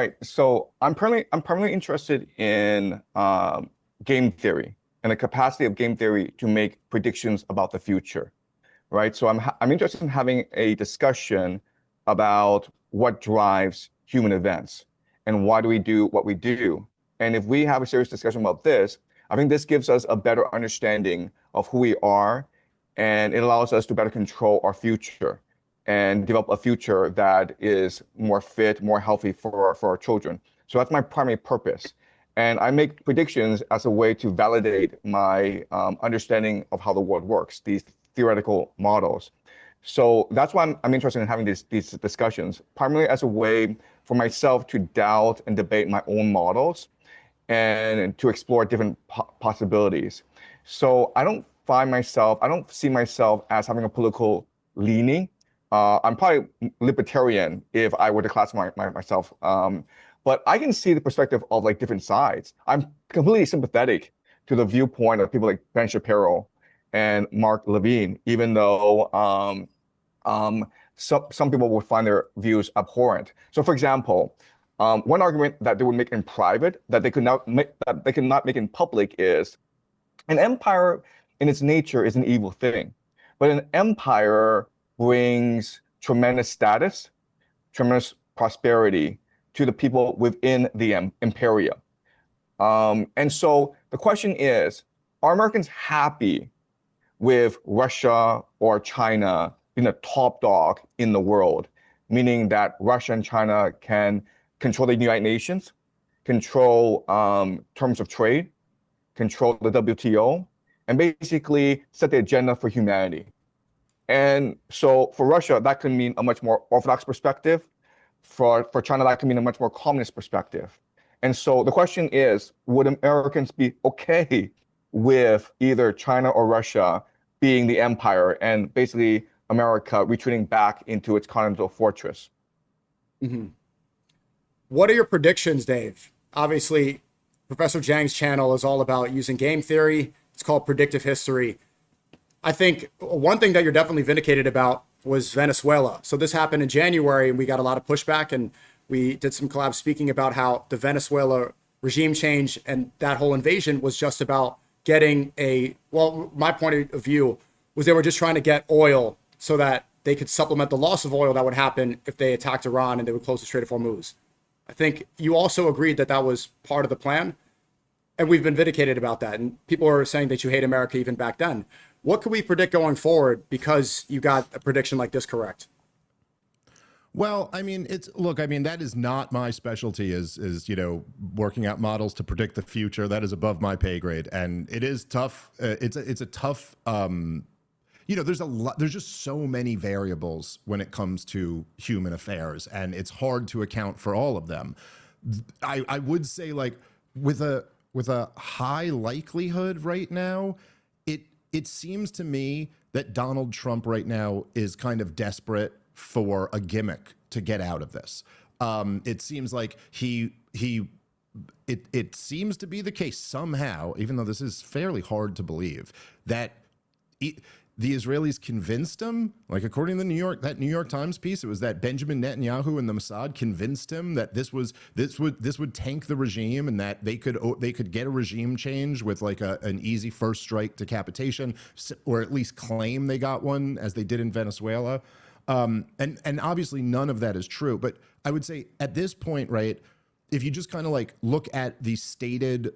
Right. So I'm primarily interested in game theory and the capacity of game theory to make predictions about the future. Right. So I'm interested in having a discussion about what drives human events and why do we do what we do. And if we have a serious discussion about this, I think this gives us a better understanding of who we are, and it allows us to better control our future and develop a future that is more fit, more healthy for our children. So that's my primary purpose. And I make predictions as a way to validate my understanding of how the world works, these theoretical models. So that's why I'm interested in having these discussions, primarily as a way for myself to doubt and debate my own models and to explore different possibilities. So I don't see myself as having a political leaning. I'm probably libertarian if I were to classify myself. But I can see the perspective of like different sides. I'm completely sympathetic to the viewpoint of people like Ben Shapiro and Mark Levine, even though some people would find their views abhorrent. So, for example, one argument that they would make in private that they could not make in public is an empire in its nature is an evil thing, but an empire brings tremendous status, tremendous prosperity to the people within the imperia. And so the question is, are Americans happy with Russia or China being the top dog in the world, meaning that Russia and China can control the United Nations, control terms of trade, control the WTO, and basically set the agenda for humanity? And so for Russia, that can mean a much more orthodox perspective. For China, that can mean a much more communist perspective. And so the question is, would Americans be okay with either China or Russia being the empire and basically America retreating back into its continental fortress? Mm-hmm. What are your predictions, Dave? Obviously, Professor Zhang's channel is all about using game theory. It's called predictive history. I think one thing that you're definitely vindicated about was Venezuela. So this happened in January, and we got a lot of pushback, and we did some collabs speaking about how the Venezuela regime change and that whole invasion was just about getting my point of view was they were just trying to get oil so that they could supplement the loss of oil that would happen if they attacked Iran and they would close the Strait of Hormuz. I think you also agreed that that was part of the plan, and we've been vindicated about that. And people are saying that you hate America even back then. What can we predict going forward because you got a prediction like this correct? Well, I mean, that is not my specialty is working out models to predict the future. That is above my pay grade. And it is tough. It's a tough, there's just so many variables when it comes to human affairs, and it's hard to account for all of them. I would say, like, with a high likelihood right now, it seems to me that Donald Trump right now is kind of desperate for a gimmick to get out of this. It seems like it seems to be the case somehow, even though this is fairly hard to believe, that the Israelis convinced him, like according to that New York Times piece, it was that Benjamin Netanyahu and the Mossad convinced him that this would tank the regime and that they could get a regime change with like an easy first strike decapitation, or at least claim they got one, as they did in Venezuela. And obviously none of that is true. But I would say at this point, right, if you just kind of like look at the stated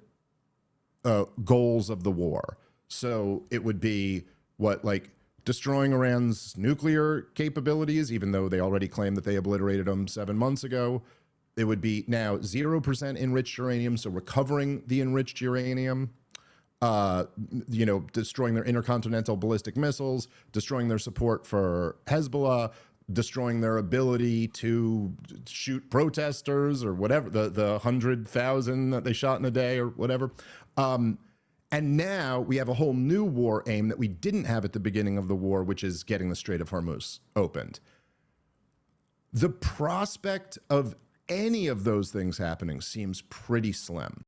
goals of the war, so it would be like destroying Iran's nuclear capabilities, even though they already claimed that they obliterated them 7 months ago. It would be now 0% enriched uranium, so recovering the enriched uranium, destroying their intercontinental ballistic missiles, destroying their support for Hezbollah, destroying their ability to shoot protesters or whatever, the 100,000 that they shot in a day or whatever. And now we have a whole new war aim that we didn't have at the beginning of the war, which is getting the Strait of Hormuz opened. The prospect of any of those things happening seems pretty slim.